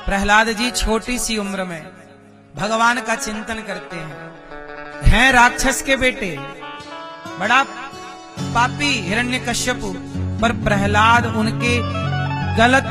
प्रहलाद जी छोटी सी उम्र में भगवान का चिंतन करते हैं राक्षस के बेटे, बड़ा पापी हिरण्यकश्यपु, पर प्रहलाद उनके गलत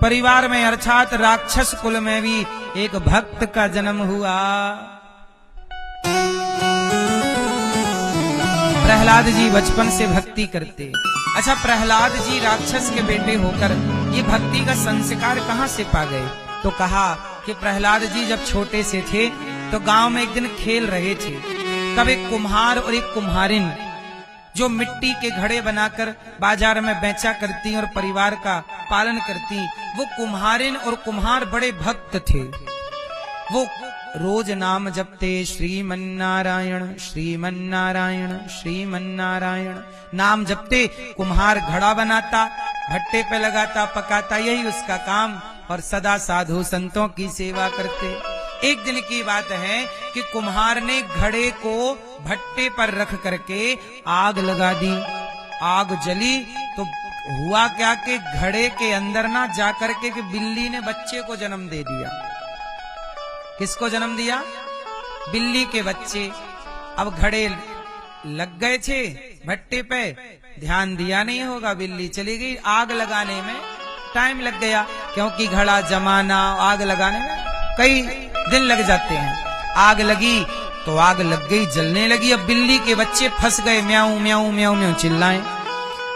परिवार में अर्थात राक्षस कुल में भी एक भक्त का जन्म हुआ। प्रहलाद जी बचपन से भक्ति करते। अच्छा, प्रहलाद जी राक्षस के बेटे होकर ये भक्ति का संस्कार कहां से पा गए? तो कहा कि प्रहलाद जी जब छोटे से थे तो गांव में एक दिन खेल रहे थे। तब एक कुम्हार और एक कुम्हारिन जो मिट्टी के घड़े बनाकर बाजार में बेचा करती और परिवार का पालन करती, वो कुम्हारिन और कुम्हार बड़े भक्त थे। वो रोज नाम जपते, श्रीमन्नारायण श्रीमन्नारायण श्रीमन्नारायण नाम जपते। कुम्हार घड़ा बनाता, भट्टे पे लगाता, पकाता, यही उसका काम, और सदा साधु संतों की सेवा करते। एक दिन की बात है कि कुम्हार ने घड़े को भट्टे पर रख करके आग लगा दी। आग जली तो हुआ क्या कि घड़े के अंदर ना जाकर के कि बिल्ली ने बच्चे को जन्म दे दिया। किसको जन्म दिया? बिल्ली के बच्चे। अब घड़े लग गए थे भट्टे पे, ध्यान दिया नहीं होगा, बिल्ली चली गई। आग लगाने में टाइम लग गया, क्योंकि घड़ा जमाना, आग लगाने में कई दिन लग जाते हैं। आग लगी तो आग लग गई, जलने लगी। अब बिल्ली के बच्चे फंस गए, म्याऊं म्याऊं म्याऊं म्याऊं चिल्लाएं।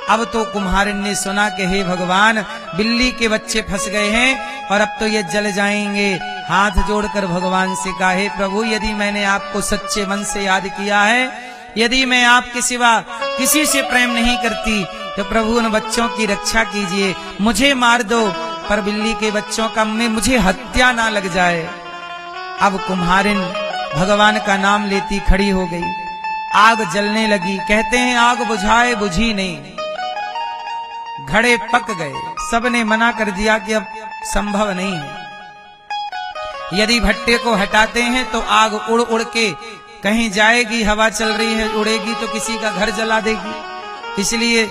अब तो कुम्हारिन ने सुना कि हे भगवान, बिल्ली के बच्चे फंस गए हैं और अब तो ये जल जाएंगे। हाथ जोड़कर भगवान से कहा, हे प्रभु, यदि मैंने आपको सच्चे मन से याद किया है, यदि मैं आपके सिवा किसी से प्रेम नहीं करती, तो प्रभु उन बच्चों की रक्षा कीजिए, मुझे मार दो, पर बिल्ली के बच्चों का मुझे हत्या ना लग जाए। अब कुम्हारिन भगवान का नाम लेती खड़ी हो गई। आग जलने लगी। कहते हैं आग बुझाए बुझी नहीं, घड़े पक गए। सबने मना कर दिया कि अब संभव नहीं है। यदि भट्टे को हटाते हैं तो आग उड़ उड़ के कहीं जाएगी, हवा चल रही है, उड़ेगी तो किसी का घर जला देगी। इसलिए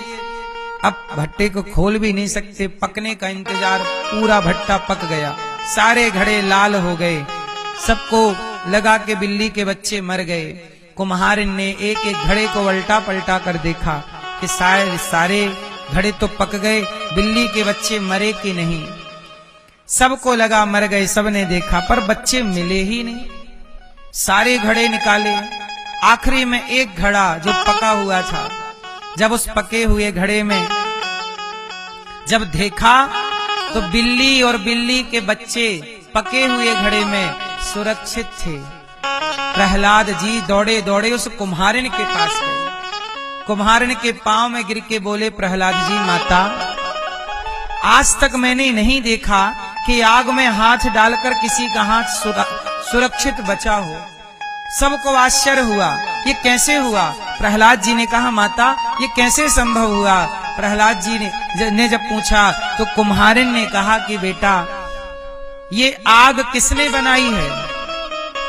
अब भट्टे को खोल भी नहीं सकते, पकने का इंतजार। पूरा भट्टा पक गया, सारे घड़े लाल हो गए, सबको लगा के बिल्ली के बच्चे मर गए। कुम्हारिन ने एक एक घड़े को उल्टा पलटा कर देखा कि सारे घड़े तो पक गए, बिल्ली के बच्चे मरे कि नहीं। सबको लगा मर गए, सबने देखा, पर बच्चे मिले ही नहीं। सारे घड़े निकाले, आखिरी में एक घड़ा जो पका हुआ था, जब उस पके हुए घड़े में जब देखा तो बिल्ली और बिल्ली के बच्चे पके हुए घड़े में सुरक्षित थे। प्रहलाद जी दौड़े दौड़े उस कुम्हारिन के पास गए। कुम्हारिन के पांव में गिर के बोले, प्रहलाद जी, माता, आज तक मैंने नहीं देखा कि आग में हाथ डालकर किसी का हाथ सुरक्षित बचा हो। सबको आश्चर्य हुआ, ये कैसे हुआ? प्रहलाद जी ने कहा, माता, ये कैसे संभव हुआ? प्रहलाद जी ने जब पूछा तो कुम्हारिन ने कहा कि बेटा, ये आग किसने बनाई है?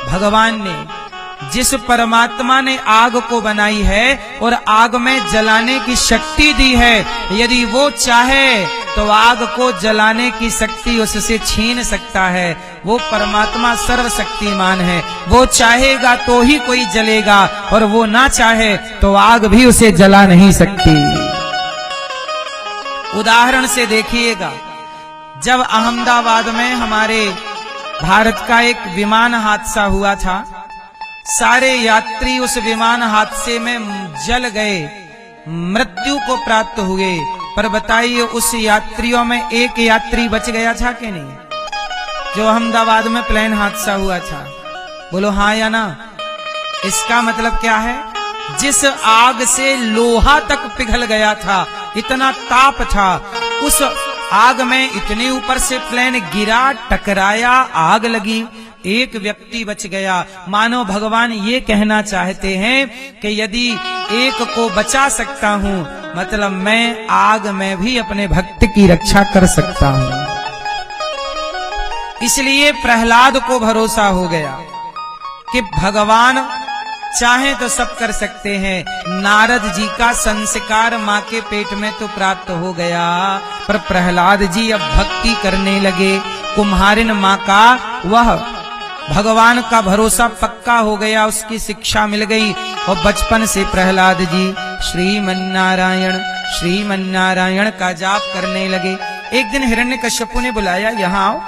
भगवान ने। जिस परमात्मा ने आग को बनाई है और आग में जलाने की शक्ति दी है, यदि वो चाहे तो आग को जलाने की शक्ति उससे छीन सकता है। वो परमात्मा सर्वशक्तिमान है, वो चाहेगा तो ही कोई जलेगा, और वो ना चाहे तो आग भी उसे जला नहीं सकती। उदाहरण से देखिएगा, जब अहमदाबाद में हमारे भारत का एक विमान हादसा हुआ था, सारे यात्री उस विमान हादसे में जल गए, मृत्यु को प्राप्त हुए, पर बताइए उस यात्रियों में एक यात्री बच गया था कि नहीं? जो अहमदाबाद में प्लेन हादसा हुआ था, बोलो हाँ या ना? इसका मतलब क्या है? जिस आग से लोहा तक पिघल गया था, इतना ताप था, उस आग में इतने ऊपर से प्लेन गिरा, टकराया, आग लगी, एक व्यक्ति बच गया। मानो भगवान ये कहना चाहते हैं कि यदि एक को बचा सकता हूँ, मतलब मैं आग में भी अपने भक्त की रक्षा कर सकता हूँ। इसलिए प्रहलाद को भरोसा हो गया कि भगवान चाहे तो सब कर सकते हैं। नारद जी का संस्कार माँ के पेट में तो प्राप्त हो गया, पर प्रहलाद जी अब भक्ति करने लगे, कुम्हारिन माँ का वह भगवान का भरोसा पक्का हो गया, उसकी शिक्षा मिल गई और बचपन से प्रहलाद जी श्रीमन्नारायण श्रीमन्नारायण का जाप करने लगे। एक दिन हिरण्यकश्यपु ने बुलाया, यहाँ आओ।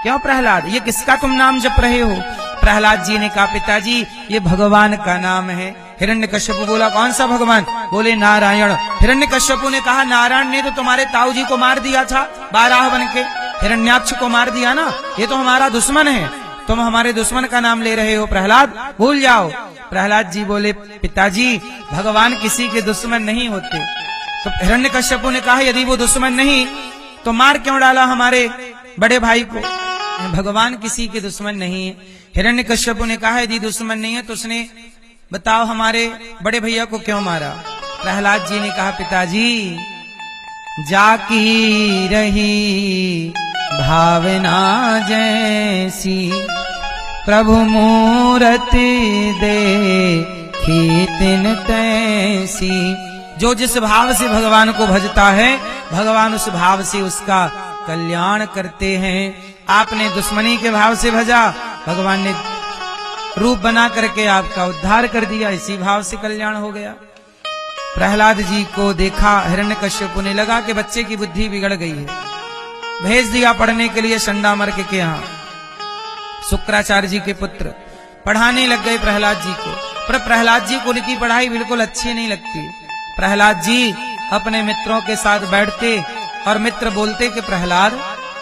क्यों प्रहलाद, ये किसका तुम नाम जप रहे हो? प्रहलाद जी ने कहा, पिताजी ये भगवान का नाम है। हिरण्यकश्यपु बोला, कौन सा भगवान? बोले नारायण। हिरण्यकश्यपु ने कहा, नारायण ने तो तुम्हारे ताऊ जी को मार दिया था, बाराह बन के हिरण्याक्ष को मार दिया ना, ये तो हमारा दुश्मन है, तुम हमारे दुश्मन का नाम ले रहे हो प्रहलाद, भूल जाओ। प्रहलाद जी बोले, पिताजी भगवान किसी के दुश्मन नहीं होते। तो हिरण्यकश्यपु ने कहा, यदि वो दुश्मन नहीं तो मार क्यों डाला हमारे बड़े भाई को? भगवान किसी के दुश्मन नहीं है। हिरण्यकश्यपु ने कहा, यदि दुश्मन नहीं है तो उसने बताओ हमारे बड़े भैया को क्यों मारा? प्रहलाद जी ने कहा, पिताजी जाकी रही भावना जैसी प्रभु मूरति देखी तिन तैसी। जो जिस भाव से भगवान को भजता है, भगवान उस भाव से उसका कल्याण करते हैं। आपने दुश्मनी के भाव से भजा, भगवान ने रूप बना करके आपका उद्धार कर दिया, इसी भाव से कल्याण हो गया। प्रहलाद जी को देखा हिरण्यकश्यपु ने, लगा कि बच्चे की बुद्धि बिगड़ गई है, भेज दिया पढ़ने के लिए संडामर्क के यहाँ। शुक्राचार्य जी के पुत्र पढ़ाने लग गए प्रहलाद जी को, पर प्रहलाद जी को उनकी पढ़ाई बिल्कुल अच्छी नहीं लगती। प्रहलाद जी अपने मित्रों के साथ बैठते और मित्र बोलते कि प्रहलाद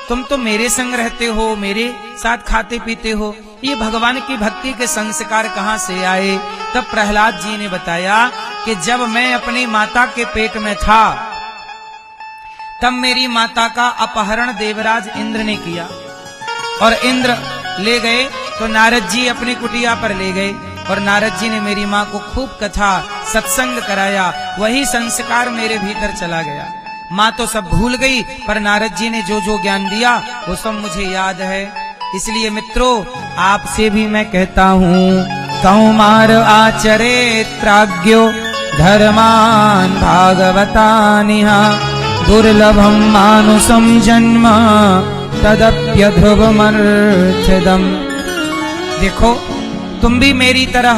तुम तो मेरे संग रहते हो, मेरे साथ खाते पीते हो, ये भगवान की भक्ति के संस्कार कहाँ से आए? तब प्रहलाद जी ने बताया कि जब मैं अपनी माता के पेट में था तब मेरी माता का अपहरण देवराज इंद्र ने किया और इंद्र ले गए तो नारद जी अपनी कुटिया पर ले गए और नारद जी ने मेरी माँ को खूब कथा सत्संग कराया, वही संस्कार मेरे भीतर चला गया। माँ तो सब भूल गई, पर नारद जी ने जो जो ज्ञान दिया वो सब मुझे याद है। इसलिए मित्रों, आपसे भी मैं कहता हूँ, कौमार आचरेत प्राज्ञो धर्मान भागवतानिहा दुर्लभम मानुषम जन्म तदप्यध्रुवमर्चदम। देखो तुम भी मेरी तरह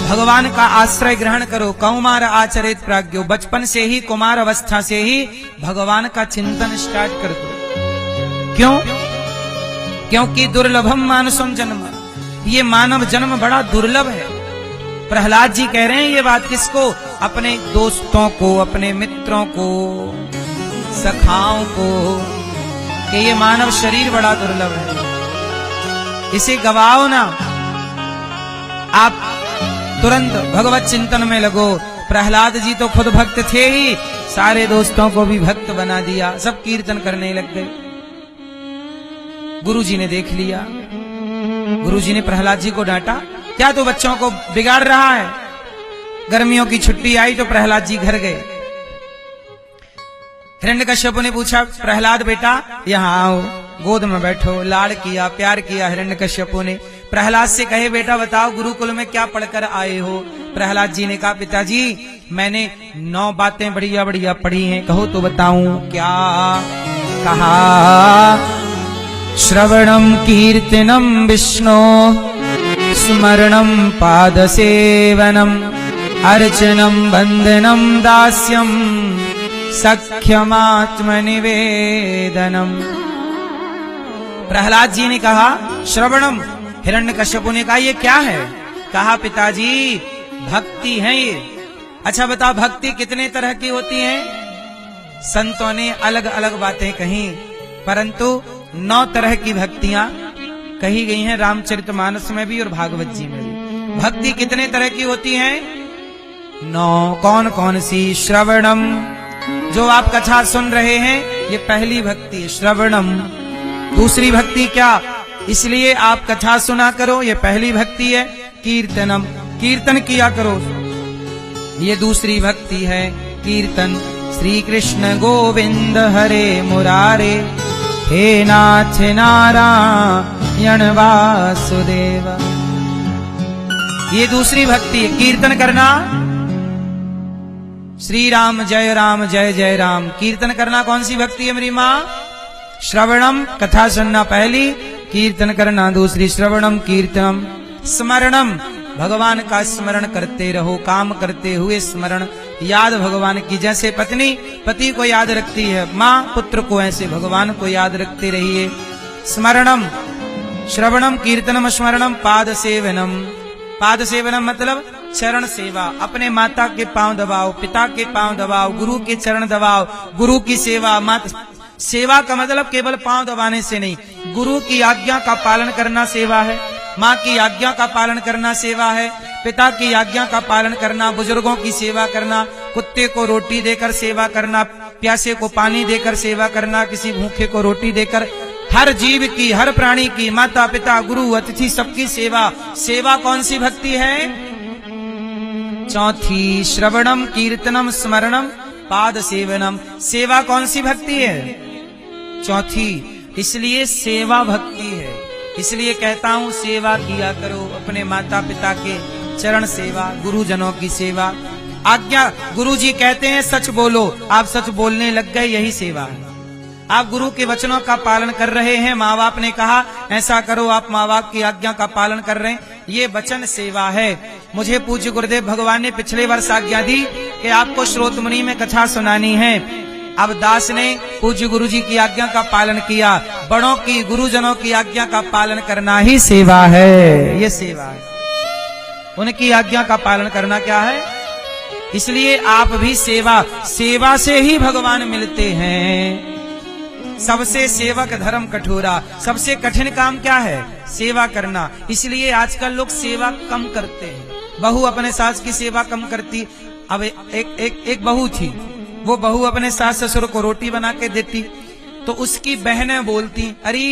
भगवान का आश्रय ग्रहण करो। कौमार आचरित प्राज्ञो, बचपन से ही, कुमार अवस्था से ही भगवान का चिंतन स्टार्ट कर दो। क्यों? क्योंकि दुर्लभम मानुषम जन्म, ये मानव जन्म बड़ा दुर्लभ है। प्रहलाद जी कह रहे हैं ये बात किसको? अपने दोस्तों को, अपने मित्रों को, सखाओं को, कि ये मानव शरीर बड़ा दुर्लभ है, इसे गवाओ ना। आप तुरंत भगवत चिंतन में लगो। प्रहलाद जी तो खुद भक्त थे ही, सारे दोस्तों को भी भक्त बना दिया, सब कीर्तन करने लग गए। गुरुजी ने देख लिया, गुरुजी ने प्रहलाद जी को डांटा, क्या तू बच्चों को बिगाड़ रहा है? गर्मियों की छुट्टी आई तो प्रहलाद जी घर गए। हिरण्यकश्यप ने पूछा, प्रहलाद बेटा यहाँ आओ, गोद में बैठो। लाड़ किया, प्यार किया हिरण्यकश्यप ने। प्रहलाद से कहे, बेटा बताओ गुरुकुल में क्या पढ़कर आए हो? प्रहलाद जी ने कहा, पिताजी मैंने 9 बातें बढ़िया बढ़िया पढ़ी हैं, कहो तो बताऊं क्या? कहा, श्रवणम कीर्तनम विष्णु स्मरणम पाद सेवनम अर्चनम वंदनम दास्यम सख्यमात्म निवेदनम। प्रहलाद जी ने कहा श्रवणम। हिरण्यकश्यप ने कहा ये क्या है? कहा पिताजी भक्ति है ये। अच्छा बताओ भक्ति कितने तरह की होती है? संतों ने अलग अलग बातें कही, परंतु 9 तरह की भक्तियां कही गई हैं रामचरितमानस में भी और भागवत जी में भी। भक्ति कितने तरह की होती है? 9। कौन कौन सी? श्रवणम, जो आप कथा सुन रहे हैं ये पहली भक्ति है, श्रवणम। दूसरी भक्ति क्या? इसलिए आप कथा सुना करो, ये पहली भक्ति है। कीर्तनम, कीर्तन किया करो, ये दूसरी भक्ति है। कीर्तन, श्री कृष्ण गोविंद हरे मुरारे, हे नाथ नारायण वासुदेव, ये दूसरी भक्ति है। कीर्तन करना, श्री राम जय जय राम, कीर्तन करना कौन सी भक्ति है मेरी माँ? श्रवणम कथा सुनना पहली, कीर्तन करना दूसरी। श्रवणम कीर्तनम, स्मरणम भगवान का स्मरण करते रहो, काम करते हुए स्मरण, याद भगवान की। जैसे पत्नी पति को याद रखती है, माँ पुत्र को, ऐसे भगवान को याद रखते रहिए। स्मरणम, श्रवणम कीर्तनम स्मरणम, पाद सेवनम। पाद सेवनम मतलब चरण सेवा। अपने माता के पांव दबाओ, पिता के पांव दबाओ, गुरु के चरण दबाओ, गुरु की सेवा। सेवा का मतलब केवल पांव दबाने से नहीं, गुरु की आज्ञा का पालन करना सेवा है, माँ की आज्ञा का पालन करना सेवा है, पिता की आज्ञा का पालन करना, बुजुर्गों की सेवा करना, कुत्ते को रोटी देकर सेवा करना, प्यासे को पानी देकर सेवा करना, किसी भूखे को रोटी देकर, हर जीव की, हर प्राणी की, माता पिता गुरु अतिथि सबकी सेवा। सेवा कौन सी भक्ति है? चौथी, श्रवणम कीर्तनम स्मरणम पाद सेवनम। सेवा कौन सी भक्ति है? चौथी। इसलिए सेवा भक्ति है। इसलिए कहता हूँ सेवा किया करो, अपने माता पिता के चरण सेवा, गुरुजनों की सेवा। आज्ञा, गुरु जी कहते हैं सच बोलो, आप सच बोलने लग गए, यही सेवा है। आप गुरु के वचनों का पालन कर रहे हैं, माँ बाप ने कहा ऐसा करो, आप माँ बाप की आज्ञा का पालन कर रहे हैं, ये वचन सेवा है। मुझे पूज्य गुरुदेव भगवान ने पिछले वर्ष आज्ञा दी कि आपको श्रोतमुनि में कथा सुनानी है। अब दास ने पूज्य गुरु जी की आज्ञा का पालन किया। बड़ों की, गुरुजनों की आज्ञा का पालन करना ही सेवा है, ये सेवा है। उनकी आज्ञा का पालन करना क्या है? इसलिए आप भी सेवा, सेवा से ही भगवान मिलते हैं। सबसे सेवक धर्म कठोरा, सबसे कठिन काम क्या है? सेवा करना। इसलिए आजकल लोग सेवा कम करते हैं। बहू अपने सास की सेवा कम करती। अब एक बहू थी, वो बहू अपने सास ससुर को रोटी बना के देती, तो उसकी बहनें बोलती, अरे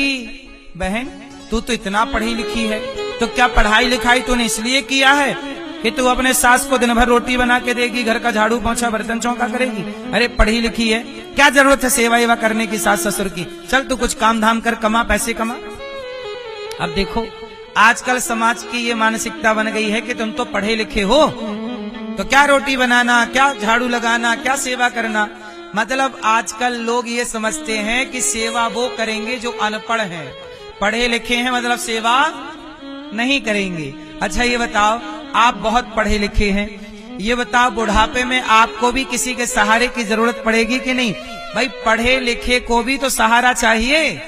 बहन तू तो इतना पढ़ी लिखी है, तो क्या पढ़ाई लिखाई तूने इसलिए किया है कि तू अपने सास को दिन भर रोटी बना के देगी, घर का झाड़ू पोंछा बर्तन चौका करेगी? अरे पढ़ी लिखी है, क्या जरूरत है सेवा एवा करने की सास ससुर की? चल तू कुछ काम धाम कर, कमा, पैसे कमा। अब देखो आजकल समाज की ये मानसिकता बन गई है कि तुम तो पढ़े लिखे हो, तो क्या रोटी बनाना, क्या झाड़ू लगाना, क्या सेवा करना। मतलब आजकल लोग ये समझते हैं कि सेवा वो करेंगे जो अनपढ़ हैं, पढ़े लिखे हैं मतलब सेवा नहीं करेंगे। अच्छा ये बताओ, आप बहुत पढ़े लिखे हैं, ये बताओ बुढ़ापे में आपको भी किसी के सहारे की जरूरत पड़ेगी कि नहीं? भाई पढ़े लिखे को भी तो सहारा चाहिए।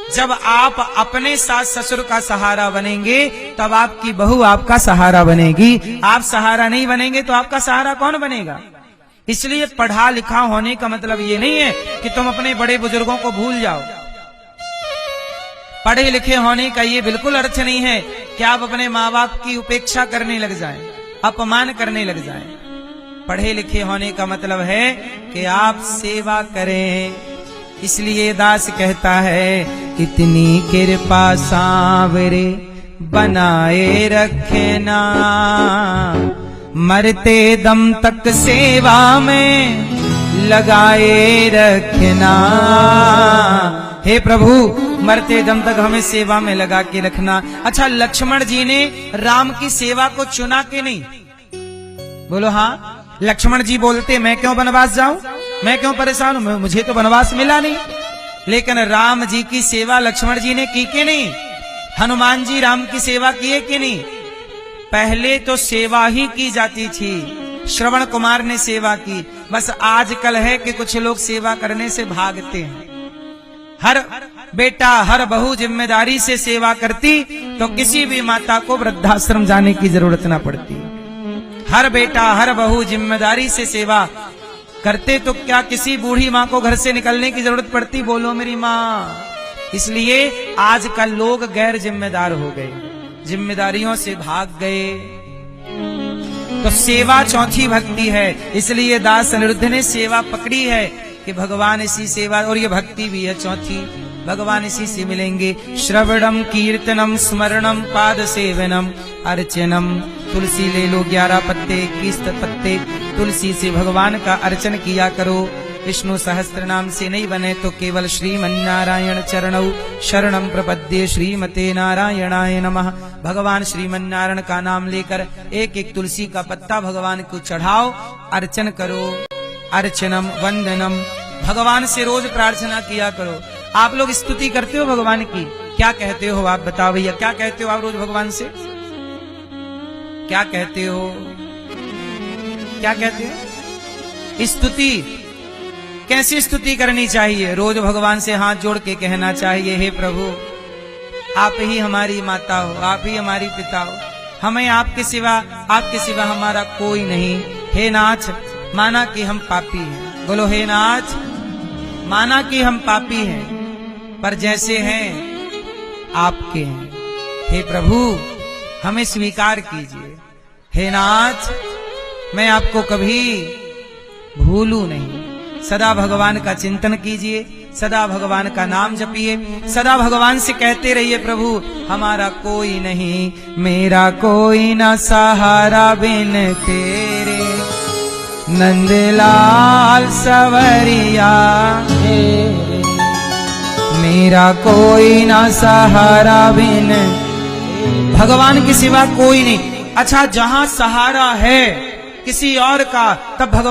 जब आप अपने सास ससुर का सहारा बनेंगे तब आपकी बहू आपका सहारा बनेगी। आप सहारा नहीं बनेंगे तो आपका सहारा कौन बनेगा? इसलिए पढ़ा लिखा होने का मतलब ये नहीं है कि तुम अपने बड़े बुजुर्गों को भूल जाओ। पढ़े लिखे होने का ये बिल्कुल अर्थ नहीं है कि आप अपने माँ बाप की उपेक्षा करने लग जाएं, अपमान करने लग जाएं। पढ़े लिखे होने का मतलब है कि आप सेवा करें। इसलिए दास कहता है, इतनी कृपा सांवरे बनाए रखना, मरते दम तक सेवा में लगाए रखना। हे प्रभु मरते दम तक हमें सेवा में लगा के रखना। अच्छा लक्ष्मण जी ने राम की सेवा को चुना कि नहीं? बोलो हाँ। लक्ष्मण जी बोलते मैं क्यों वनवास जाऊं, मैं क्यों परेशान हूं, मुझे तो वनवास मिला नहीं। लेकिन राम जी की सेवा लक्ष्मण जी ने की कि नहीं? हनुमान जी राम की सेवा किए कि नहीं? पहले तो सेवा ही की जाती थी, श्रवण कुमार ने सेवा की। बस आजकल है कि कुछ लोग सेवा करने से भागते हैं। हर बेटा हर बहू जिम्मेदारी से सेवा करती तो किसी भी माता को वृद्धाश्रम जाने की जरूरत ना पड़ती। हर बेटा हर बहू जिम्मेदारी से सेवा करते तो क्या किसी बूढ़ी माँ को घर से निकलने की जरूरत पड़ती? बोलो मेरी माँ। इसलिए आजकल लोग गैर जिम्मेदार हो गए, जिम्मेदारियों से भाग गए। तो सेवा चौथी भक्ति है। इसलिए दास अनिरुद्ध ने सेवा पकड़ी है कि भगवान इसी सेवा, और ये भक्ति भी है चौथी, भगवान इसी से मिलेंगे। श्रवणम कीर्तनम स्मरणम पाद सेवनम अर्चनम। तुलसी ले लो 11 पत्ते 21 पत्ते, तुलसी से भगवान का अर्चन किया करो। विष्णु सहस्त्र नाम से नहीं बने तो केवल श्रीमन्नारायण चरणौ शरणम प्रपद्ये श्रीमते नारायणाय नमः। भगवान श्रीमन्नारायण का नाम लेकर एक एक तुलसी का पत्ता भगवान को चढ़ाओ, अर्चन करो। अर्चनम वंदनम भगवान से रोज प्रार्थना किया करो। आप लोग स्तुति करते हो भगवान की, क्या कहते हो आप बताओ भैया, क्या कहते हो आप रोज भगवान से, क्या कहते हो, क्या कहते हो? स्तुति कैसी स्तुति करनी चाहिए? रोज भगवान से हाथ जोड़ के कहना चाहिए, हे प्रभु आप ही हमारी माता हो, आप ही हमारी पिता हो, हमें आपके सिवा हमारा कोई नहीं। हे नाथ माना कि हम पापी हैं, बोलो हे नाथ माना कि हम पापी हैं, पर जैसे हैं आपके हैं। हे प्रभु हमें स्वीकार कीजिए। हे नाथ मैं आपको कभी भूलूं नहीं। सदा भगवान का चिंतन कीजिए, सदा भगवान का नाम जपिए, सदा भगवान से कहते रहिए, प्रभु हमारा कोई नहीं, मेरा कोई ना सहारा बिन तेरे, नंदलाल सवरिया मेरा कोई ना सहारा बिन, भगवान के सिवा कोई नहीं। अच्छा जहां सहारा है किसी और का, तब भगवान